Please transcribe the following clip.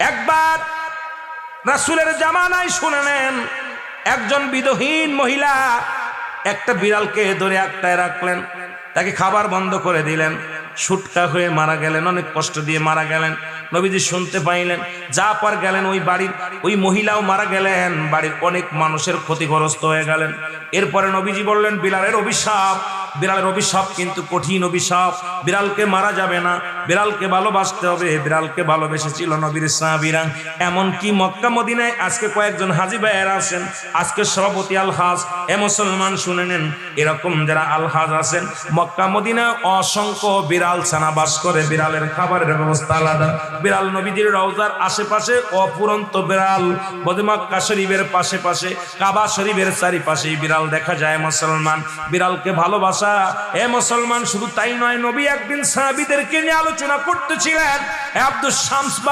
একবার রাসূলের জামানায় শুনে নেন, একজন বিধহীন মহিলা একটা বিড়ালকে ধরে আটকায় রাখলেন, তাকে খাবার বন্ধ করে দিলেন, সুটকা হয়ে মারা গেলেন, অনেক কষ্ট দিয়ে মারা গেলেন। নবীজি শুনতে পাইলেন, যা পার গেলেন, ওই বাড়ির ওই মহিলাও মারা গেলেন, বাড়ির অনেক মানুষের ক্ষতিগ্রস্ত হয়ে গেলেন। এরপরে নবীজি বললেন, বিড়ালের অভিশাপ, বিড়ালের অভিশাপ কিন্তু কঠিন অভিশাপ, বিড়ালকে মারা যাবে না, বিড়ালকে ভালোবাসতে হবে। বিড়ালকে ভালোবেসেছিল নবীর সাহাবীরা। এমনকি মক্কা মদিনায় আজকে কয়েকজন হাজী ভাইয়েরা আছেন, আজকে সভাপতি আলহাজ, এ মুসলমান শুনে নেন, এরকম যারা আলহাজ আছেন, মক্কা মদিনায় অসংখ্য বিড়াল ছানা বাস করে। বিড়ালের খাবারের ব্যবস্থা আলাদা। বিড়াল নবীজির রওজার আশেপাশে অপুরন্ত বিড়াল, মক্কা শরীফের পাশে পাশে, কাবা শরীফের চারিপাশে বিড়াল দেখা যায়। মুসলমান, বিড়ালকে ভালোবাসা, এ মুসলমান, শুধু তাই নয়, নবী একদিন সাহাবীদেরকে নিয়ে আলোচনা করতেছিলেন। আব্দুস শামস